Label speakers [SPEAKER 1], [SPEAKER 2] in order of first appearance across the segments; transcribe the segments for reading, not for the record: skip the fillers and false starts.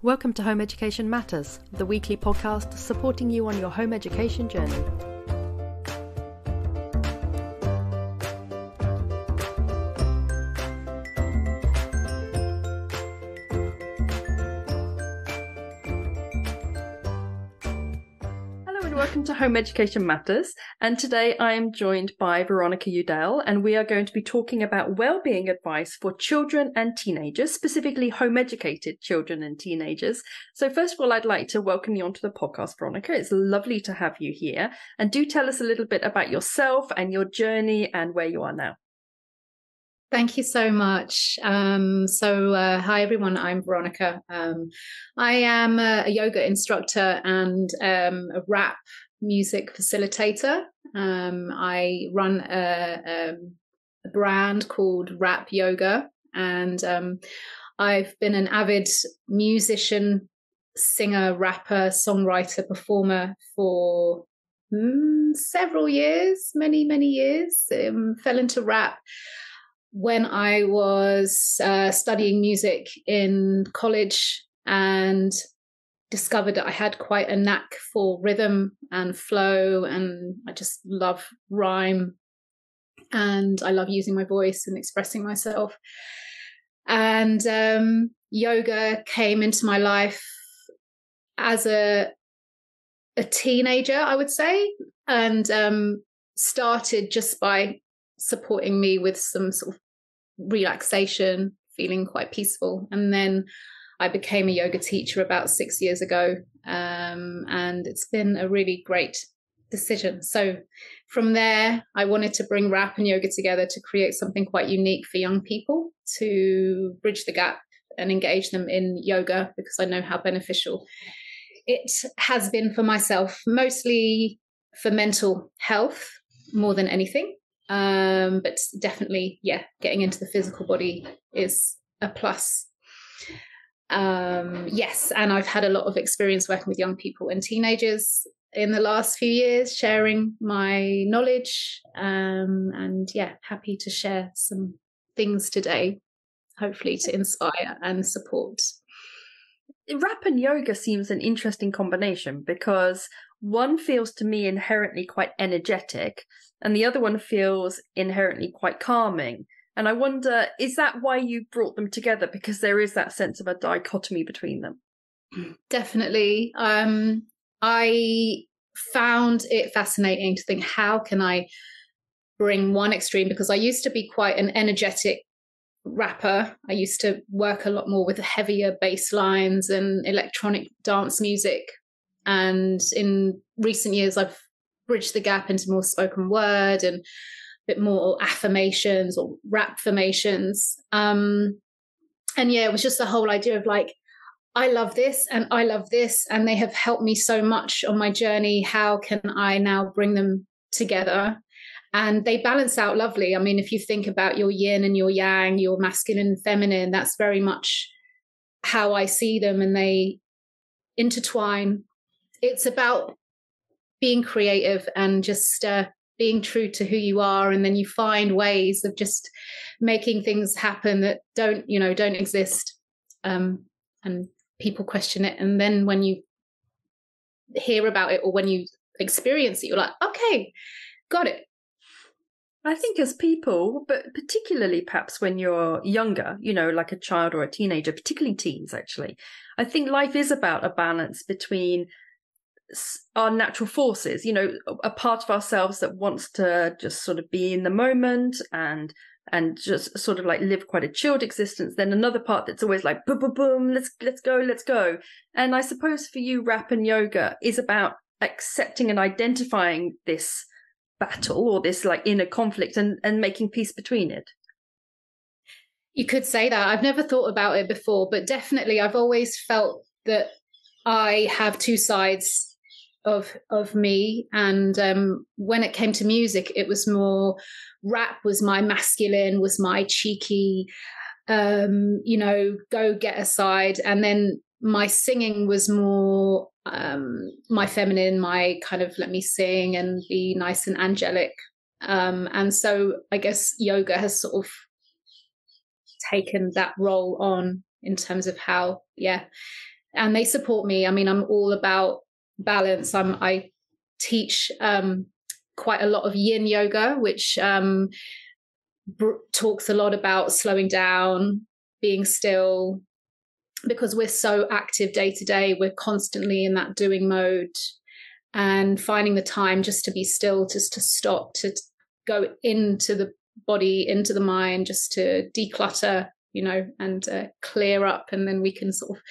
[SPEAKER 1] Welcome to Home Education Matters, the weekly podcast supporting you on your home education journey. Welcome to Home Education Matters, and today I am joined by Veronica Youdell, and we are going to be talking about well-being advice for children and teenagers, specifically home-educated children and teenagers. So first of all, I'd like to welcome you onto the podcast, Veronica. It's lovely to have you here, and do tell us a little bit about yourself and your journey and where you are now.
[SPEAKER 2] Thank you so much. Hi everyone, I'm Veronica. I am a yoga instructor and a rap music facilitator. I run a brand called RapYoga, and I've been an avid musician, singer, rapper, songwriter, performer for several years, many years. Fell into rap when I was studying music in college and discovered that I had quite a knack for rhythm and flow, and I just love rhyme, and I love using my voice and expressing myself. And yoga came into my life as a teenager, I would say, and started just by supporting me with some sort of relaxation, feeling quite peaceful. And then I became a yoga teacher about 6 years ago, and it's been a really great decision. So from there, I wanted to bring rap and yoga together to create something quite unique for young people, to bridge the gap and engage them in yoga, because I know how beneficial it has been for myself, mostly for mental health more than anything. But definitely, getting into the physical body is a plus. Yes, and I've had a lot of experience working with young people and teenagers in the last few years, sharing my knowledge, and happy to share some things today, hopefully to inspire and support.
[SPEAKER 1] Rap and yoga seems an interesting combination, because one feels to me inherently quite energetic and the other one feels inherently quite calming. And I wonder, is that why you brought them together? Because there is that sense of a dichotomy between them.
[SPEAKER 2] Definitely. I found it fascinating to think, how can I bring one extreme? Because I used to be quite an energetic rapper. I used to work a lot more with heavier bass lines and electronic dance music. And in recent years, I've bridged the gap into more spoken word and a bit more affirmations or rap formations. It was just the whole idea of like, I love this and I love this, and they have helped me so much on my journey. How can I now bring them together? And they balance out lovely. I mean, if you think about your yin and your yang, your masculine and feminine, that's very much how I see them, and they intertwine. It's about being creative and just being true to who you are, and then you find ways of just making things happen that don't exist, and people question it. And then when you hear about it or when you experience it, you're like, okay, got it.
[SPEAKER 1] I think as people, but particularly perhaps when you're younger, like a child or a teenager, particularly teens, actually, I think life is about a balance between our natural forces, a part of ourselves that wants to just sort of be in the moment and just sort of like live quite a chilled existence. Then another part that's always like, boom, boom, boom, let's go. And I suppose for you, rap and yoga is about accepting and identifying this battle or this like inner conflict and making peace between it.
[SPEAKER 2] You could say that. I've never thought about it before, but definitely I've always felt that I have two sides of me. And when it came to music, it was more, rap was my masculine, was my cheeky, go get a side. And then my singing was more my feminine, my kind of let me sing and be nice and angelic. And so I guess yoga has sort of taken that role on in terms of how, and they support me. I mean, I'm all about balance. I teach quite a lot of yin yoga, which talks a lot about slowing down, being still, because we're so active day to day. We're constantly in that doing mode, and finding the time just to be still, just to stop, to go into the body, into the mind, just to declutter, and clear up, and then we can sort of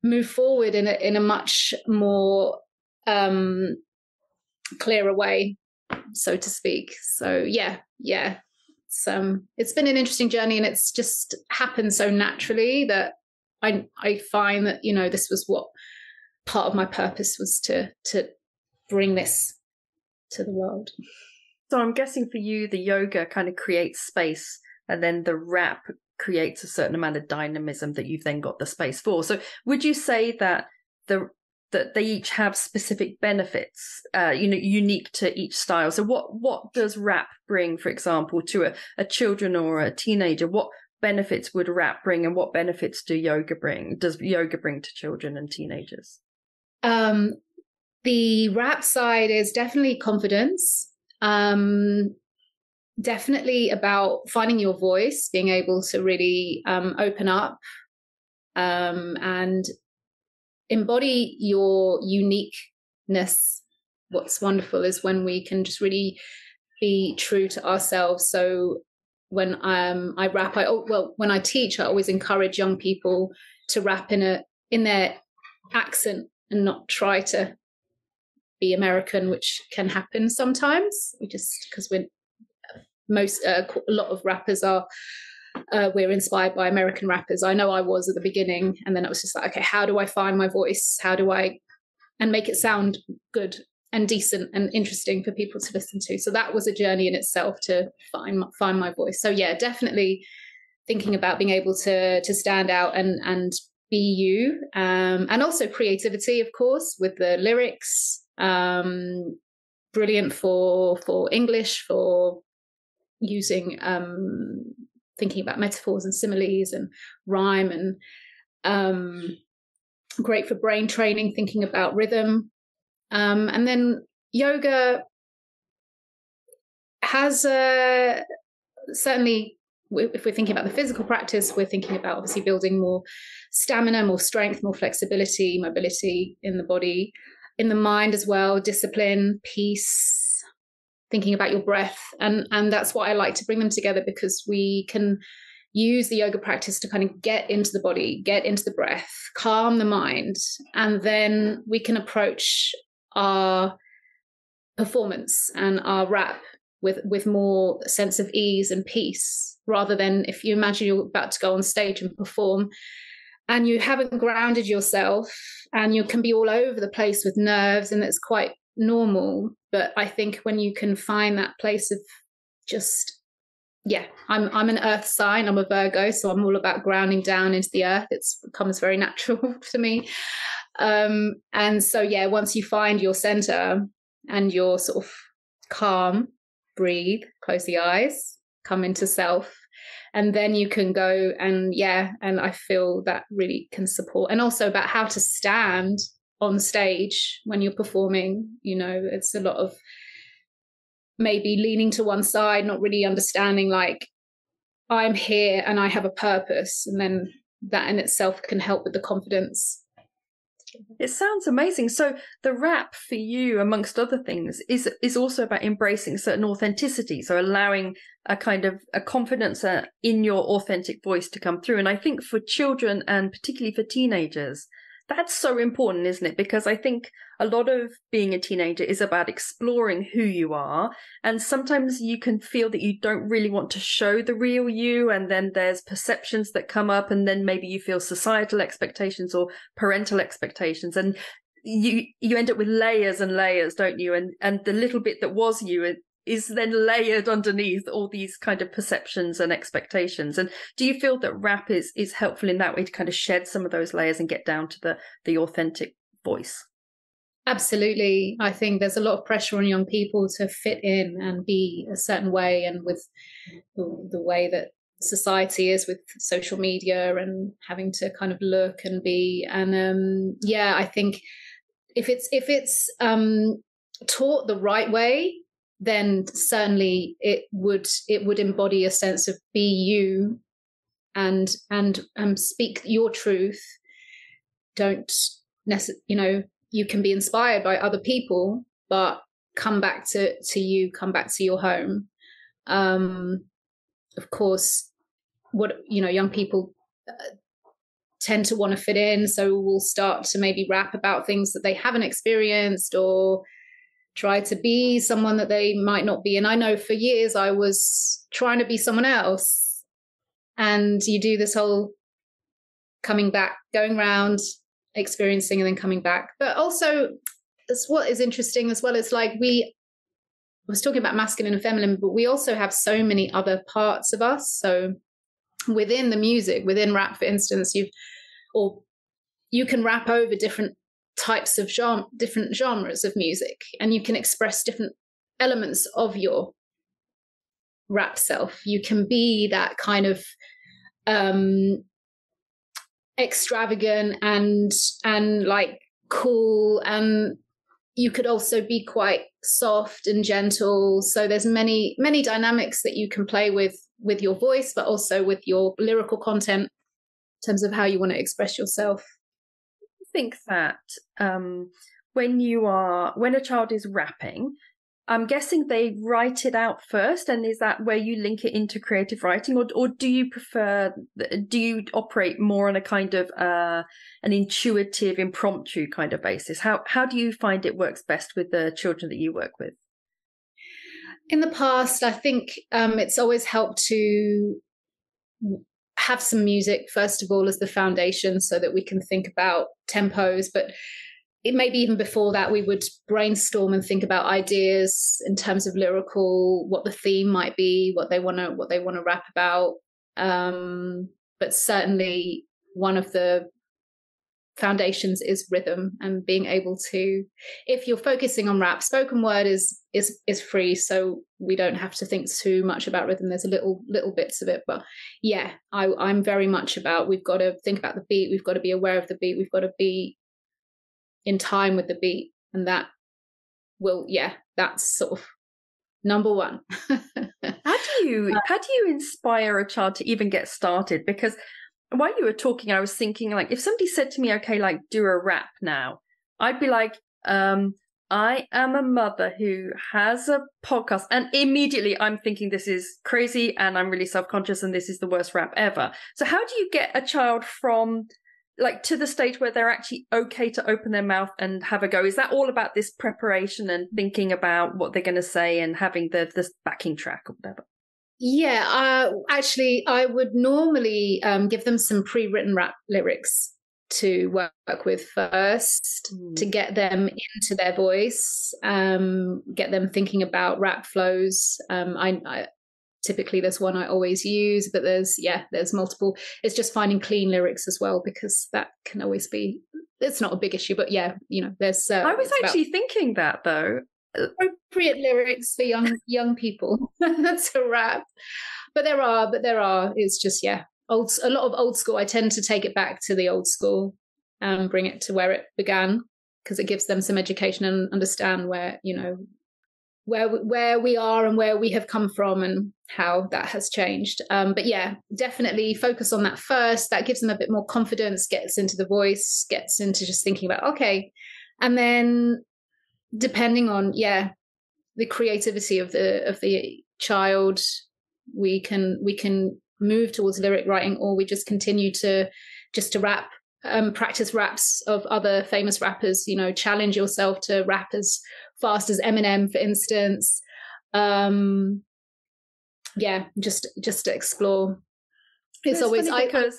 [SPEAKER 2] move forward in a much more clearer way, so to speak. So yeah. It's been an interesting journey, and it's just happened so naturally that I find that this was what part of my purpose was, to bring this to the world.
[SPEAKER 1] So I'm guessing for you, the yoga kind of creates space, and then the rap creates a certain amount of dynamism that you've then got the space for. So would you say that that they each have specific benefits, unique to each style? So what does rap bring, for example, to a children or a teenager? What benefits would rap bring, and what benefits does yoga bring to children and teenagers?
[SPEAKER 2] The rap side is definitely confidence. Definitely about finding your voice, being able to really open up and embody your uniqueness. What's wonderful is when we can just really be true to ourselves. So when I rap, when I teach, I always encourage young people to rap in their accent and not try to be American, which can happen sometimes. Because a lot of rappers are, we're inspired by American rappers. I know I was at the beginning, and then I was just like, okay, how do I find my voice? And make it sound good and decent and interesting for people to listen to? So that was a journey in itself, to find my voice. So yeah, definitely thinking about being able to stand out and be you, and also creativity, of course, with the lyrics. Brilliant for English, for using thinking about metaphors and similes and rhyme, and great for brain training, thinking about rhythm. And then yoga has certainly, if we're thinking about the physical practice, we're thinking about obviously building more stamina, more strength, more flexibility, mobility in the body, in the mind as well, discipline, peace, thinking about your breath. And that's why I like to bring them together, because we can use the yoga practice to kind of get into the body, get into the breath, calm the mind, and then we can approach our performance and our rap with more sense of ease and peace, rather than if you imagine you're about to go on stage and perform and you haven't grounded yourself, and you can be all over the place with nerves, and it's quite normal. But I think when you can find that place of just, I'm an earth sign, I'm a Virgo, so I'm all about grounding down into the earth. It becomes very natural to me. And so, once you find your center and you're sort of calm, breathe, close the eyes, come into self, and then you can go and I feel that really can support. And also about how to stand on stage when you're performing. It's a lot of maybe leaning to one side, not really understanding, like, I'm here and I have a purpose, and then that in itself can help with the confidence.
[SPEAKER 1] It sounds amazing. So the rap for you, amongst other things, is also about embracing certain authenticity. So allowing a kind of a confidence in your authentic voice to come through. And I think for children, and particularly for teenagers, that's so important, isn't it? Because I think a lot of being a teenager is about exploring who you are. And sometimes you can feel that you don't really want to show the real you. And then there's perceptions that come up. And then maybe you feel societal expectations or parental expectations. And you end up with layers and layers, don't you? And the little bit that was you is then layered underneath all these kind of perceptions and expectations. And do you feel that rap is helpful in that way, to kind of shed some of those layers and get down to the authentic voice?
[SPEAKER 2] Absolutely. I think there's a lot of pressure on young people to fit in and be a certain way, and with the way that society is with social media and having to kind of look and be. And yeah, I think if it's taught the right way, then certainly it would embody a sense of be you and speak your truth. Don't necessarily, you know, you can be inspired by other people, but come back to you, come back to your home. Of course, what, you know, young people tend to want to fit in, so we'll start to maybe rap about things that they haven't experienced or try to be someone that they might not be. And I know for years I was trying to be someone else, and you do this whole coming back, going around, experiencing, and then coming back. But also, that's what is interesting as well, is like I was talking about masculine and feminine, but we also have so many other parts of us. So within the music, within rap, for instance, you can rap over different types of different genres of music, and you can express different elements of your rap self. You can be that kind of extravagant and like cool, and you could also be quite soft and gentle. So there's many dynamics that you can play with your voice, but also with your lyrical content in terms of how you want to express yourself.
[SPEAKER 1] I think that when a child is rapping, I'm guessing they write it out first, and is that where you link it into creative writing, or do you operate more on a kind of an intuitive, impromptu kind of basis? How do you find it works best with the children that you work with?
[SPEAKER 2] In the past, I think it's always helped to have some music, first of all, as the foundation, so that we can think about tempos. But it maybe even before that, we would brainstorm and think about ideas in terms of lyrical, what the theme might be, what they want to rap about. But certainly one of the foundations is rhythm, and being able to, if you're focusing on rap, spoken word is free, so we don't have to think too much about rhythm. There's a little bits of it, but yeah, I'm very much about, we've got to think about the beat, we've got to be aware of the beat, we've got to be in time with the beat, and that's sort of number one.
[SPEAKER 1] How do you inspire a child to even get started? Because while you were talking, I was thinking, like, if somebody said to me, okay, like, do a rap now, I'd be like, I am a mother who has a podcast, and immediately I'm thinking this is crazy and I'm really self-conscious and this is the worst rap ever. So how do you get a child from like to the stage where they're actually okay to open their mouth and have a go? Is that all about this preparation and thinking about what they're going to say and having this backing track or whatever?
[SPEAKER 2] Yeah, actually, I would normally give them some pre-written rap lyrics to work with first, to get them into their voice, get them thinking about rap flows. I typically, there's one I always use, but there's multiple. It's just finding clean lyrics as well, because that can always be, it's not a big issue, but yeah, you know, there's.
[SPEAKER 1] I was actually thinking that though.
[SPEAKER 2] Appropriate lyrics for young people to rap, but there are. It's just a lot of old school. I tend to take it back to the old school and bring it to where it began, because it gives them some education and understand where, you know, where we are and where we have come from and how that has changed. But yeah, definitely focus on that first. That gives them a bit more confidence, gets into the voice, gets into just thinking about, okay. And then depending on, the creativity of the child, we can move towards lyric writing, or we just continue to rap, practice raps of other famous rappers, you know, challenge yourself to rap as fast as Eminem, for instance. Just to explore. It's always
[SPEAKER 1] because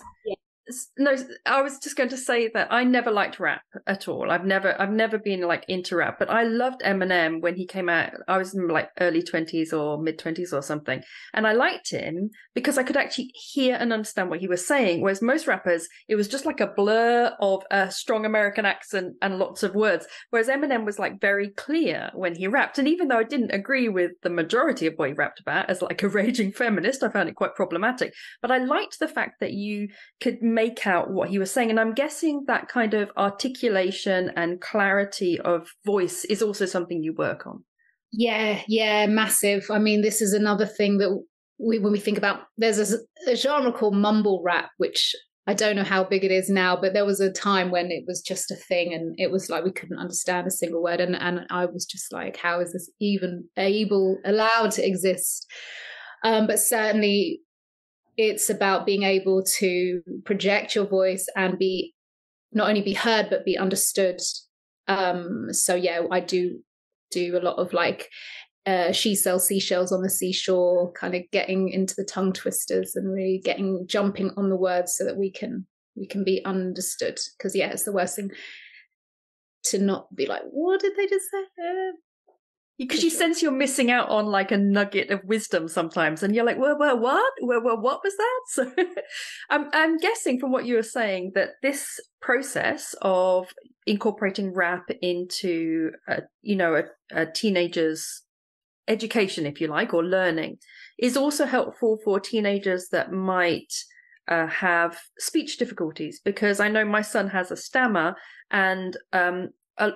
[SPEAKER 1] No, I was just going to say that I never liked rap at all. I've never been like into rap, but I loved Eminem when he came out. I was in like early 20s or mid 20s or something. And I liked him because I could actually hear and understand what he was saying. Whereas most rappers, it was just like a blur of a strong American accent and lots of words. Whereas Eminem was like very clear when he rapped. And even though I didn't agree with the majority of what he rapped about, as like a raging feminist, I found it quite problematic. But I liked the fact that you could make out what he was saying. And I'm guessing that kind of articulation and clarity of voice is also something you work on.
[SPEAKER 2] Yeah, massive. I mean, this is another thing that when we think about, there's a genre called mumble rap, which I don't know how big it is now, but there was a time when it was just a thing, and it was like we couldn't understand a single word. And I was just like, how is this even allowed to exist? But certainly it's about being able to project your voice and be not only be heard, but be understood. So yeah, I do a lot of like she sells seashells on the seashore, kind of getting into the tongue twisters and really jumping on the words so that we can be understood. Because yeah, it's the worst thing to not be like, what did they just say?
[SPEAKER 1] Because you sense you're missing out on like a nugget of wisdom sometimes, and you're like, what? What was that? So I'm guessing from what you were saying that this process of incorporating rap into a teenager's education, if you like, or learning, is also helpful for teenagers that might have speech difficulties. Because I know my son has a stammer, and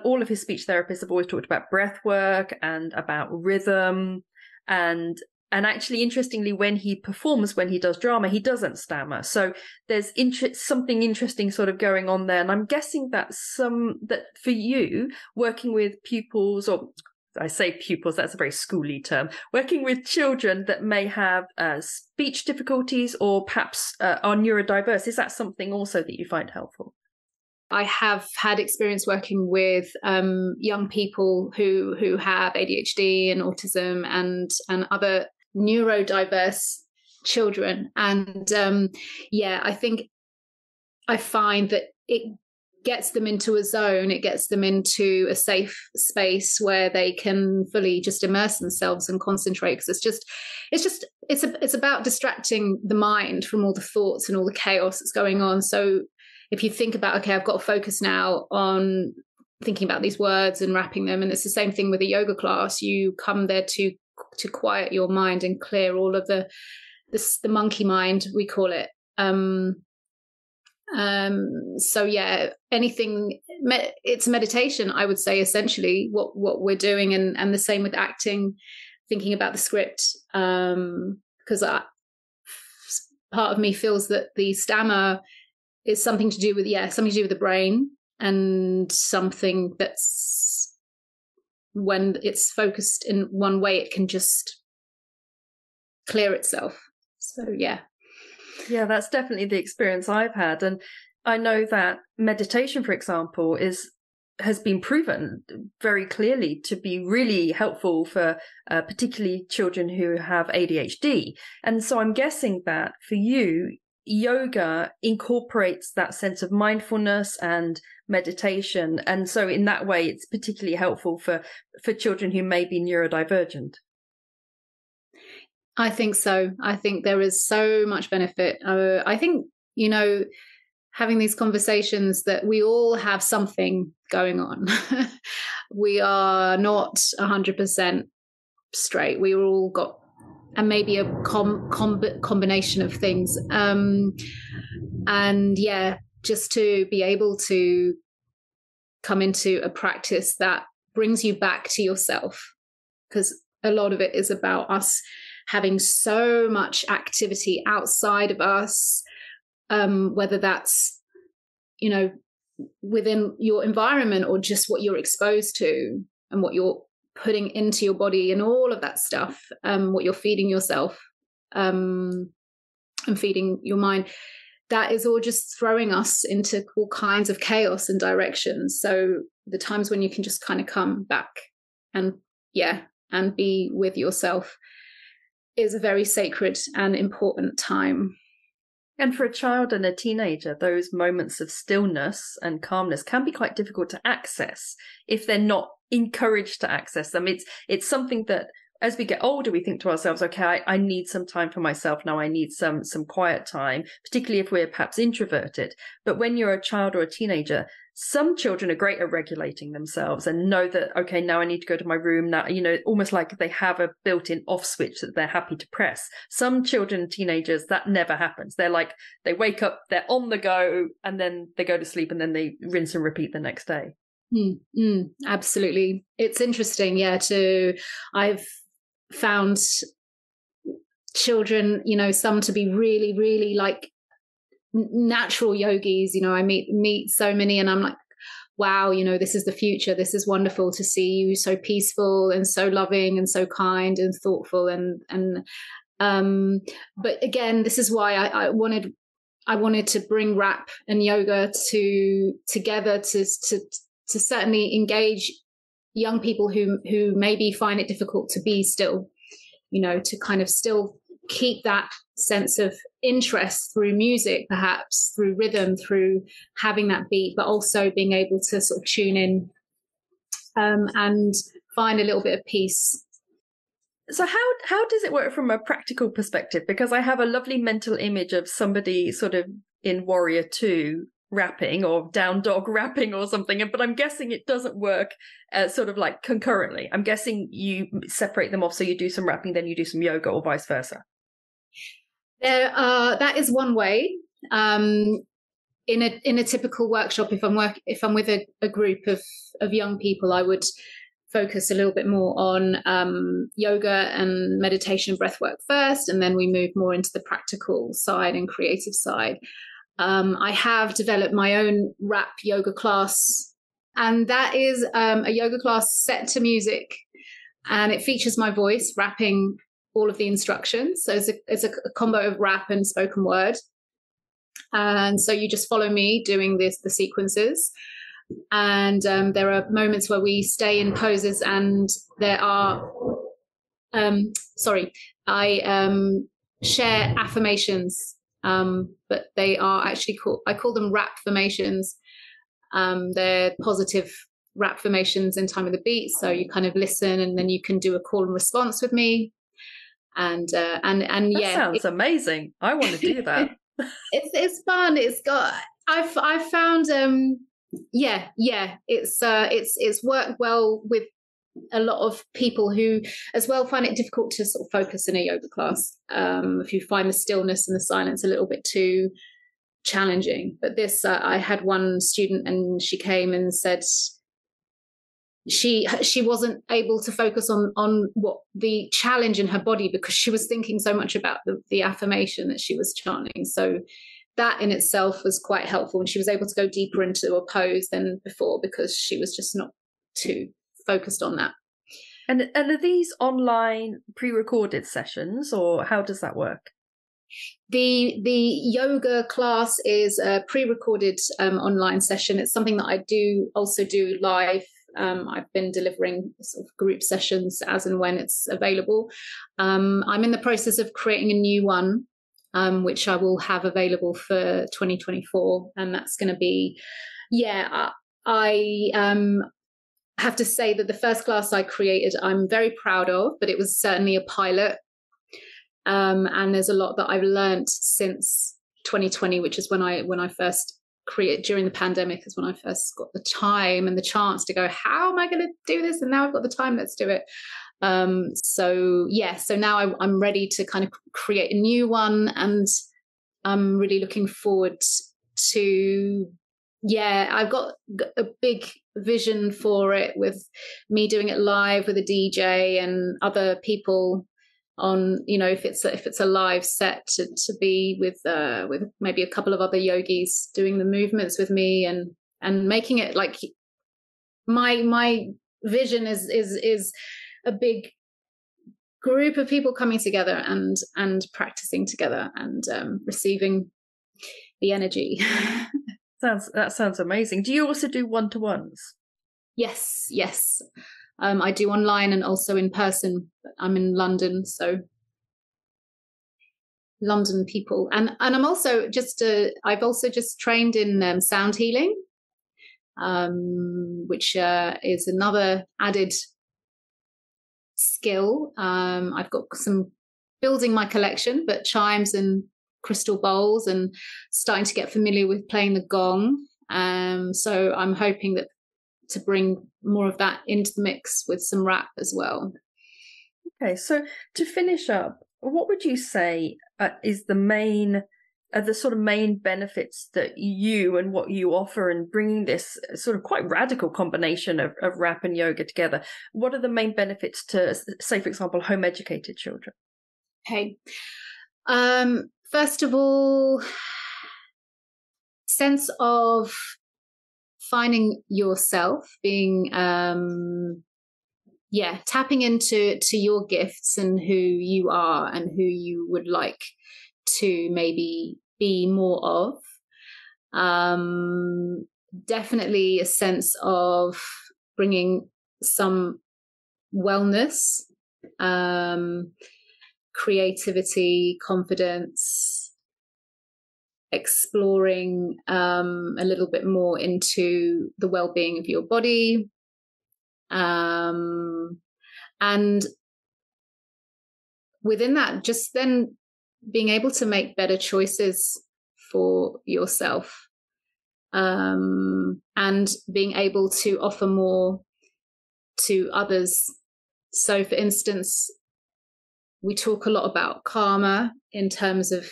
[SPEAKER 1] all of his speech therapists have always talked about breath work and about rhythm. And actually, interestingly, when he performs, when he does drama, he doesn't stammer. So there's something interesting sort of going on there. And I'm guessing that for you, working with pupils, or I say pupils, that's a very schooly term, working with children that may have speech difficulties or perhaps are neurodiverse, is that something also that you find helpful?
[SPEAKER 2] I have had experience working with young people who have ADHD and autism and other neurodiverse children. And I think I find that it gets them into a zone, it gets them into a safe space where they can fully just immerse themselves and concentrate. Because it's about distracting the mind from all the thoughts and all the chaos that's going on. So if you think about, okay, I've got to focus now on thinking about these words and rapping them. And it's the same thing with a yoga class. You come there to quiet your mind and clear all of the monkey mind, we call it. So yeah, it's meditation, I would say, essentially what we're doing. And the same with acting, thinking about the script. Because part of me feels that the stammer is something to do with the brain, and something that's, when it's focused in one way, it can just clear itself. So yeah,
[SPEAKER 1] that's definitely the experience I've had. And I know that meditation, for example, has been proven very clearly to be really helpful for particularly children who have ADHD. And so I'm guessing that for you, yoga incorporates that sense of mindfulness and meditation, and so in that way it's particularly helpful for children who may be neurodivergent.
[SPEAKER 2] I think so. I think there is so much benefit. I think, having these conversations, that we all have something going on. We are not 100% straight. We all got, and maybe a combination of things. And yeah, just to be able to come into a practice that brings you back to yourself, because a lot of it is about us having so much activity outside of us, whether that's, within your environment or just what you're exposed to and what you're putting into your body and all of that stuff, what you're feeding yourself, and feeding your mind. That is all just throwing us into all kinds of chaos and directions. So the times when you can just kind of come back and be with yourself is a very sacred and important time.
[SPEAKER 1] And for a child and a teenager, those moments of stillness and calmness can be quite difficult to access if they're not encouraged to access them. It's something that as we get older, we think to ourselves, okay, I need some time for myself now. I need some quiet time, particularly if we're perhaps introverted. But when you're a child or a teenager, some children are great at regulating themselves and know that, okay, now I need to go to my room now, almost like they have a built-in off switch that they're happy to press. Some children and teenagers, that never happens. They're like, they wake up, they're on the go, and then they go to sleep, and then they rinse and repeat the next day.
[SPEAKER 2] Absolutely. It's interesting. Yeah. I've found children, some to be really, really like natural yogis. I meet so many, and I'm like, wow, this is the future. This is wonderful to see you so peaceful and so loving and so kind and thoughtful. But again, this is why I wanted to bring rap and yoga together to certainly engage young people who maybe find it difficult to be still, to kind of still keep that sense of interest through music, perhaps through rhythm, through having that beat, but also being able to sort of tune in and find a little bit of peace.
[SPEAKER 1] So how does it work from a practical perspective? Because I have a lovely mental image of somebody sort of in Warrior 2 rapping or down dog rapping or something, but I'm guessing it doesn't work sort of like concurrently. I'm guessing you separate them off, so you do some rapping, then you do some yoga, or vice versa.
[SPEAKER 2] That is one way. In a typical workshop, if I'm with a group of young people, I would focus a little bit more on yoga and meditation, breath work first, and then we move more into the practical side and creative side. I have developed my own rap yoga class, and that is a yoga class set to music, and it features my voice rapping all of the instructions. So it's a combo of rap and spoken word. And so you just follow me doing the sequences. And there are moments where we stay in poses, and there are, I share affirmations, but they are actually I call them rap formations. They're positive rap formations in time with the beat. So you kind of listen, and then you can do a call and response with me. And
[SPEAKER 1] that sounds amazing. I want to do that.
[SPEAKER 2] It's fun. I've found it's worked well with a lot of people who as well find it difficult to sort of focus in a yoga class, if you find the stillness and the silence a little bit too challenging. But this I had one student, and she came and said she wasn't able to focus on what the challenge in her body, because she was thinking so much about the affirmation that she was chanting. So that in itself was quite helpful, and she was able to go deeper into a pose than before because she was just not too focused on that.
[SPEAKER 1] And are these online pre-recorded sessions, or how does that work?
[SPEAKER 2] The yoga class is a pre-recorded online session. It's something that I also do live. I've been delivering sort of group sessions as and when it's available. I'm in the process of creating a new one, which I will have available for 2024. And that's going to be, I have to say that the first class I created, I'm very proud of, but it was certainly a pilot. And there's a lot that I've learned since 2020, which is when I first created, during the pandemic is when I first got the time and the chance to go, how am I going to do this? And now I've got the time, let's do it. So now I'm ready to kind of create a new one, and I'm really looking forward to, I've got a big vision for it, with me doing it live with a DJ and other people on, if it's a live set, to be with maybe a couple of other yogis doing the movements with me, and making it like my vision is a big group of people coming together and practicing together and receiving the energy.
[SPEAKER 1] That sounds amazing. Do you also do one-to-ones?
[SPEAKER 2] Yes. I do online and also in person. I'm in London, so London people. And I'm also I've also just trained in sound healing, which is another added skill. I've got some building my collection, but chimes and crystal bowls, and starting to get familiar with playing the gong. So I'm hoping that to bring more of that into the mix with some rap as well.
[SPEAKER 1] Okay, so to finish up, what would you say is the sort of main benefits that you and what you offer in bringing this sort of quite radical combination of rap and yoga together? What are the main benefits to, say, for example, home educated children?
[SPEAKER 2] Okay. First of all, sense of finding yourself, being tapping into your gifts and who you are and who you would like to maybe be more of. Definitely a sense of bringing some wellness, creativity, confidence, exploring a little bit more into the well-being of your body, and within that, just then being able to make better choices for yourself, and being able to offer more to others. So, for instance, we talk a lot about karma in terms of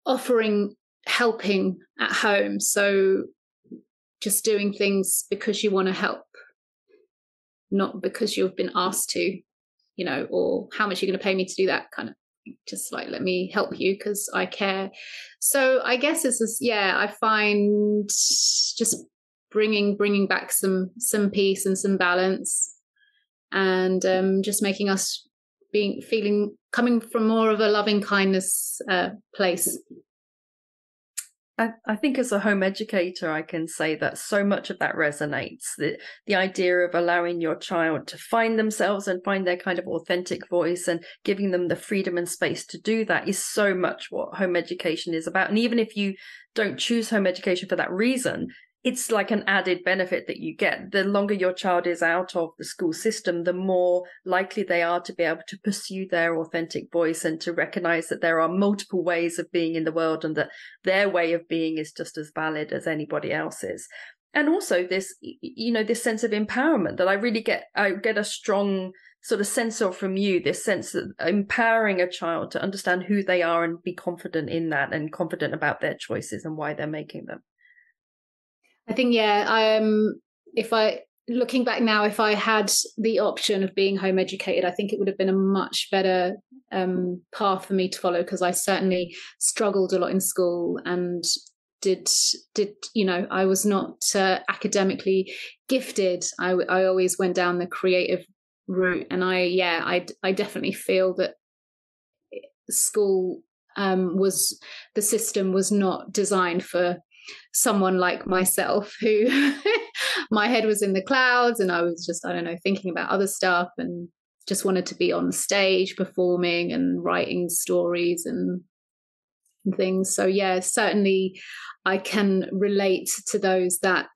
[SPEAKER 2] offering helping at home. So just doing things because you want to help, not because you've been asked to, or how much you're going to pay me to do that kind of thing. Just like, let me help you because I care. So I guess it's just, I find just bringing back some peace and some balance, and just making us coming from more of a loving kindness place.
[SPEAKER 1] I think as a home educator, I can say that so much of that resonates. The idea of allowing your child to find themselves and find their kind of authentic voice and giving them the freedom and space to do that is so much what home education is about. And even if you don't choose home education for that reason, it's like an added benefit that you get. The longer your child is out of the school system, the more likely they are to be able to pursue their authentic voice and to recognize that there are multiple ways of being in the world and that their way of being is just as valid as anybody else's. And also this, this sense of empowerment that I get a strong sort of sense of from you, this sense of empowering a child to understand who they are and be confident in that and confident about their choices and why they're making them.
[SPEAKER 2] I think, looking back now, if I had the option of being home educated, I think it would have been a much better path for me to follow, because I certainly struggled a lot in school and did I was not academically gifted. I always went down the creative route, and I definitely feel that school the system was not designed for someone like myself, who my head was in the clouds and I was just, thinking about other stuff and just wanted to be on stage performing and writing stories and things. So certainly I can relate to those that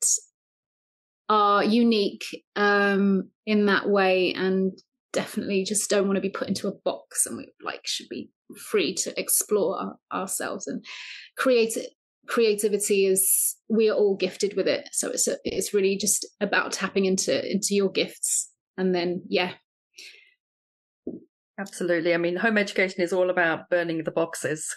[SPEAKER 2] are unique in that way, and definitely just don't want to be put into a box, and we should be free to explore ourselves and creativity is, we are all gifted with it. So it's really just about tapping into your gifts, and then
[SPEAKER 1] Absolutely. I mean, home education is all about burning the boxes.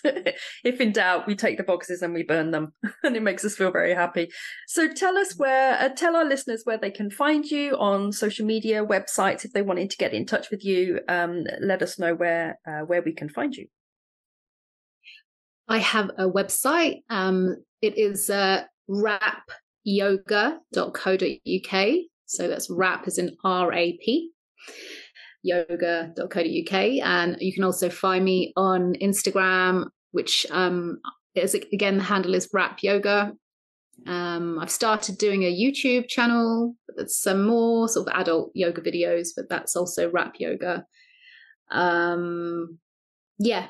[SPEAKER 1] If in doubt, we take the boxes and we burn them, and it makes us feel very happy. So tell our listeners where they can find you on social media, websites, if they wanted to get in touch with you. Let us know where we can find you.
[SPEAKER 2] I have a website. It is rapyoga.co.uk. So that's rap as in RAP, yoga.co.uk. And you can also find me on Instagram, which is, again, the handle is RapYoga. I've started doing a YouTube channel, but there's some more sort of adult yoga videos, but that's also RapYoga. Yeah.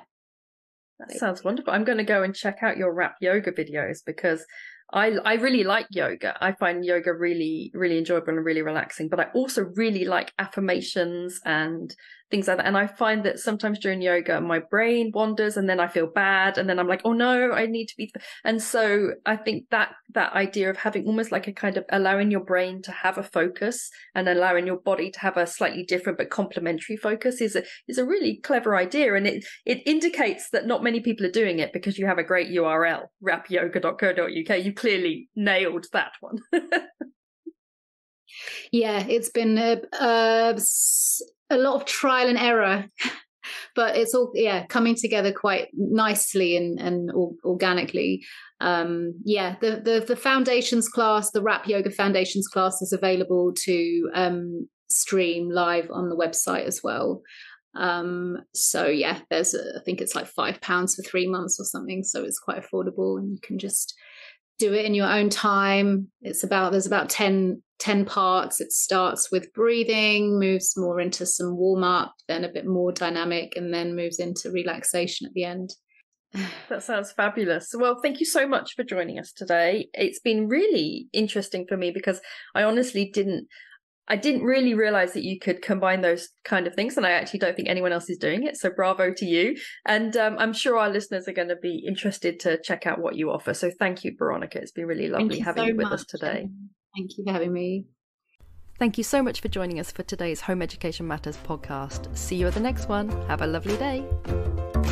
[SPEAKER 1] That sounds wonderful. I'm going to go and check out your RapYoga videos because I really like yoga. I find yoga really, really enjoyable and really relaxing, but I also really like affirmations and things like that. And I find that sometimes during yoga, my brain wanders and then I feel bad. And then I'm like, oh no, I need to be. And so I think that idea of having almost like a kind of allowing your brain to have a focus and allowing your body to have a slightly different but complementary focus is a really clever idea. And it indicates that not many people are doing it because you have a great URL, rapyoga.co.uk. You clearly nailed that one.
[SPEAKER 2] Yeah, it's been a lot of trial and error, but it's all coming together quite nicely and organically. The foundations class, the RapYoga foundations class, is available to stream live on the website as well. There's I think it's like £5 for 3 months or something, so it's quite affordable, and you can just do it in your own time. There's about 10 parts. It starts with breathing, moves more into some warm up, then a bit more dynamic, and then moves into relaxation at the end.
[SPEAKER 1] That sounds fabulous. Well, thank you so much for joining us today. It's been really interesting for me because I honestly didn't really realize that you could combine those kind of things. And I actually don't think anyone else is doing it. So bravo to you. And I'm sure our listeners are going to be interested to check out what you offer. So thank you, Veronica. It's been really lovely having you with us today.
[SPEAKER 2] Thank you for having me.
[SPEAKER 1] Thank you so much for joining us for today's Home Education Matters podcast. See you at the next one. Have a lovely day.